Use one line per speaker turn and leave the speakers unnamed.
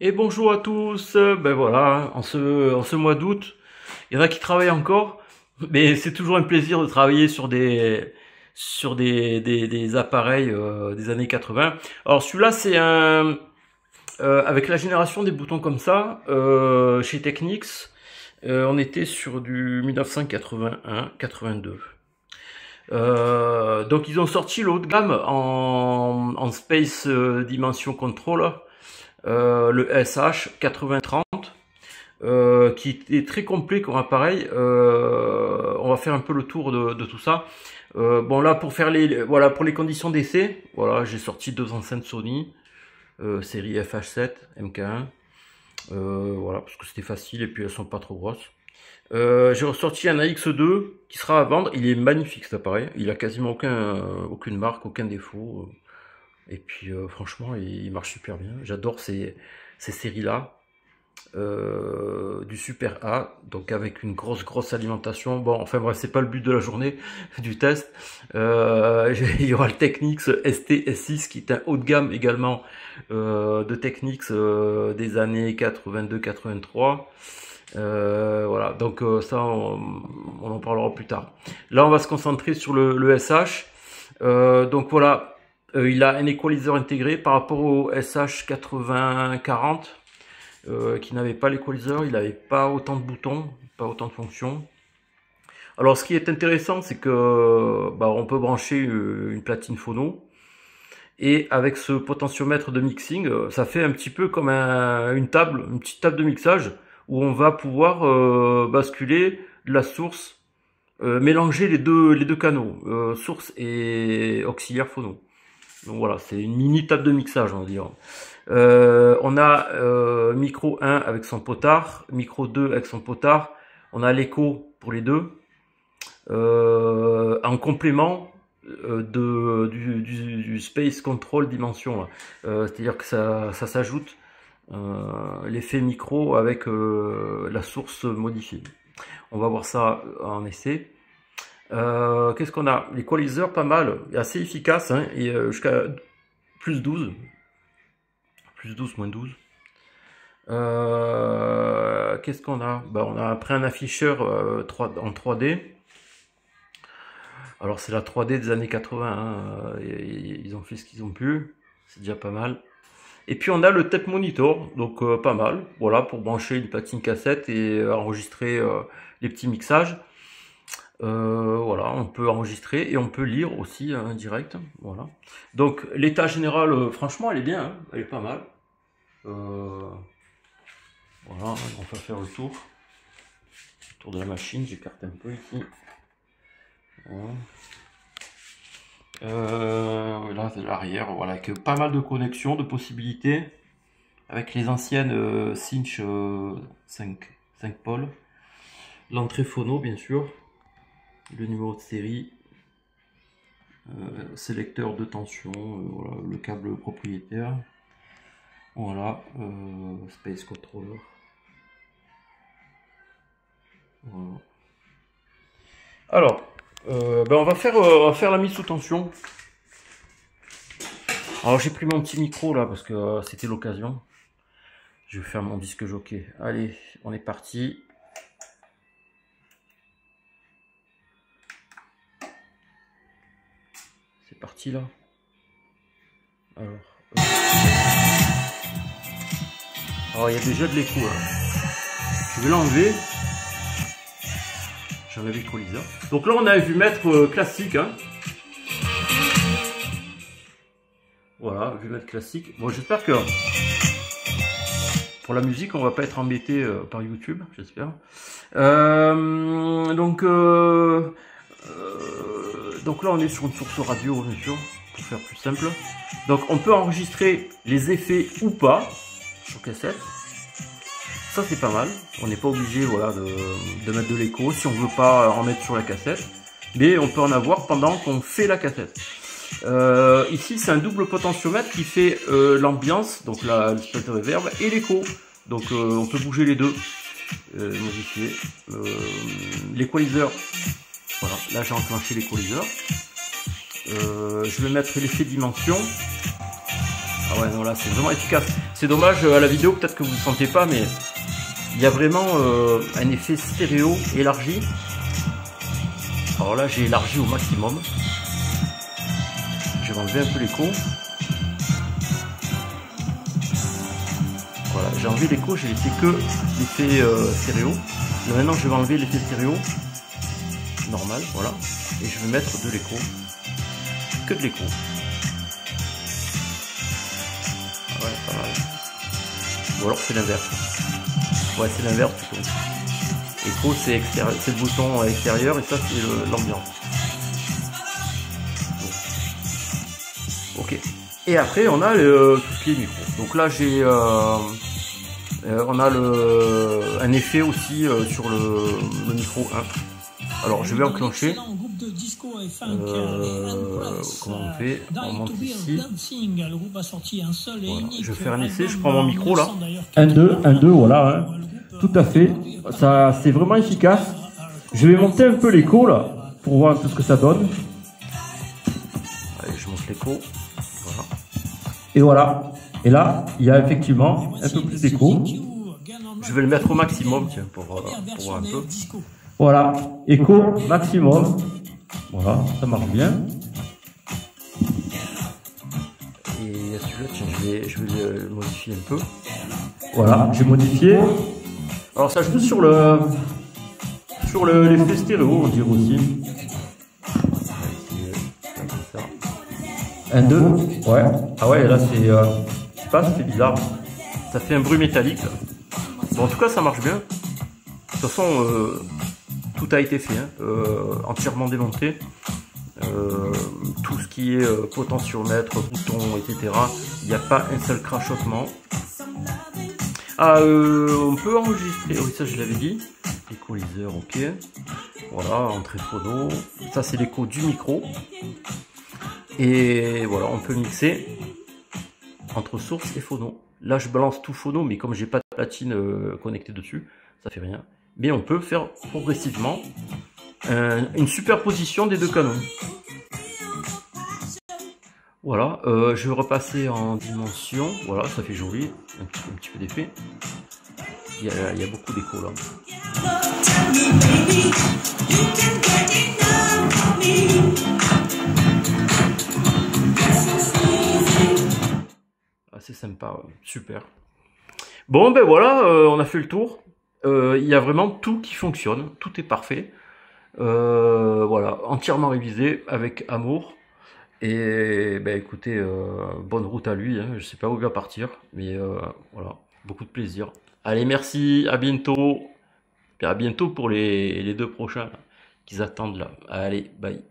Et bonjour à tous, ben voilà, en ce mois d'août, il y en a qui travaillent encore, mais c'est toujours un plaisir de travailler sur des appareils des années 80. Alors celui-là c'est avec la génération des boutons comme ça, chez Technics, on était sur du 1981-82. Donc ils ont sorti le haut de gamme en Space Dimension Control, le SH 8030, qui est très complet comme appareil. On va faire un peu le tour de tout ça. Bon là pour faire voilà, pour les conditions d'essai, voilà, j'ai sorti deux enceintes Sony, série FH7 MK1, voilà, parce que c'était facile et puis elles sont pas trop grosses. J'ai ressorti un AX2 qui sera à vendre. Il est magnifique cet appareil, il a quasiment aucune marque, aucun défaut. Et puis franchement, il marche super bien. J'adore ces séries-là. Du Super A, donc avec une grosse alimentation. Bon, enfin bref, c'est pas le but de la journée du test. Il y aura le Technics ST-S6 qui est un haut de gamme également de Technics des années 82-83. Voilà, donc ça on en parlera plus tard. Là on va se concentrer sur le SH. Donc voilà, il a un equalizer intégré par rapport au SH 8040, qui n'avait pas l'équaliseur, il n'avait pas autant de boutons, pas autant de fonctions. Alors ce qui est intéressant, c'est que on peut brancher une platine phono, et avec ce potentiomètre de mixing, ça fait un petit peu comme une petite table de mixage, où on va pouvoir basculer la source, mélanger les deux canaux, source et auxiliaire phono. Donc voilà, c'est une mini table de mixage, on va dire. On a micro 1 avec son potard, micro 2 avec son potard. On a l'écho pour les deux. En complément du Space Control Dimension. C'est-à-dire que ça s'ajoute l'effet micro avec la source modifiée. On va voir ça en essai. Qu'est-ce qu'on a? L'équaliseur, pas mal, assez efficace, hein, et jusqu'à plus 12. Plus 12, moins 12. Qu'est-ce qu'on a? On a après un afficheur en 3D. Alors c'est la 3D des années 80, hein. Ils ont fait ce qu'ils ont pu, c'est déjà pas mal. Et puis on a le tape monitor, donc pas mal, voilà, pour brancher une platine cassette et enregistrer les petits mixages. Voilà, on peut enregistrer et on peut lire aussi en direct, voilà. Donc l'état général, franchement, elle est bien, hein, elle est pas mal. Voilà, on va faire le tour de la machine. J'écarte un peu ici. Voilà. Là c'est l'arrière, voilà, avec pas mal de connexions, de possibilités, avec les anciennes Cinch 5 pôles. L'entrée phono, bien sûr, le numéro de série, sélecteur de tension, voilà, le câble propriétaire. Voilà, Space Controller. Voilà. Alors, on va faire la mise sous tension. Alors j'ai pris mon petit micro là parce que c'était l'occasion. Je vais faire mon disque jockey. Allez, on est parti. C'est parti là. Alors il y a déjà de l'écho là. Je vais l'enlever. J'enlève l'équaliseur. Donc là on a un vumètre classique, hein. Voilà, vumètre classique. Bon, j'espère que pour la musique on va pas être embêté par YouTube, j'espère. Donc là on est sur une source radio, bien sûr, pour faire plus simple. Donc on peut enregistrer les effets ou pas sur cassette. Ça c'est pas mal. On n'est pas obligé, voilà, de mettre de l'écho si on veut pas en mettre sur la cassette. Mais on peut en avoir pendant qu'on fait la cassette. Ici c'est un double potentiomètre qui fait l'ambiance, donc l'espèce de reverb, et l'écho. Donc on peut bouger les deux, modifier. L'équaliseur, voilà, là j'ai enclenché l'équaliseur. Je vais mettre l'effet dimension. Ah ouais, non, là, c'est vraiment efficace. C'est dommage, à la vidéo, peut-être que vous ne le sentez pas, mais il y a vraiment un effet stéréo élargi. Alors là, j'ai élargi au maximum. Je vais enlever un peu l'écho. Voilà, j'ai enlevé l'écho, j'ai laissé que l'effet stéréo. Et maintenant, je vais enlever l'effet stéréo normal, voilà. Et je vais mettre de l'écho. Que de l'écho. Ouais, pas mal. Ou alors c'est l'inverse. Ouais, c'est l'inverse plutôt. Écho, c'est le bouton extérieur et ça, c'est l'ambiance. Ok. Et après, on a tout ce qui est micro. Donc là, j'ai... on a un effet aussi sur le micro 1. Alors, je vais enclencher. Comment on fait? On monte ici. Voilà. Je vais faire un essai. Je prends mon micro là.
1, 2, 1, 2, voilà. Hein. Tout à fait. Ça, c'est vraiment efficace. Je vais monter un peu l'écho là pour voir un peu ce que ça donne.
Allez, je monte l'écho. Voilà.
Et voilà. Et là, il y a effectivement un peu plus d'écho.
Je vais le mettre au maximum, tiens, pour voir un peu.
Voilà, écho maximum. Voilà, ça marche bien.
Et il y a celui-là, tiens, je vais le modifier un peu.
Voilà, j'ai modifié.
Alors ça joue sur
l'effet stéréo, on dirait aussi. 1, 2, ouais. Ah ouais, là c'est ça fait bizarre.
Ça fait un bruit métallique. Bon, en tout cas, ça marche bien. De toute façon, tout a été fait, hein, entièrement démonté. Tout ce qui est potentiomètre, bouton, etc. Il n'y a pas un seul crachotement. Ah, on peut enregistrer. Oui, ça je l'avais dit. Équaliseur, ok. Voilà, entrée phono. Ça c'est l'écho du micro. Et voilà, on peut mixer entre source et phono. Là, je balance tout phono, mais comme j'ai pas de platine connectée dessus, ça fait rien. Mais on peut faire progressivement une superposition des deux canaux. Voilà, je vais repasser en dimension. Voilà, ça fait joli, un petit peu d'effet. Il y a beaucoup d'écho là. C'est sympa, super. Bon ben voilà, on a fait le tour. Il y a vraiment tout qui fonctionne, tout est parfait. Voilà, entièrement révisé avec amour. Et ben écoutez, bonne route à lui, hein. Je sais pas où il va partir, mais voilà, beaucoup de plaisir. Allez, merci, à bientôt. Et à bientôt pour les deux prochains qu'ils attendent là. Allez, bye.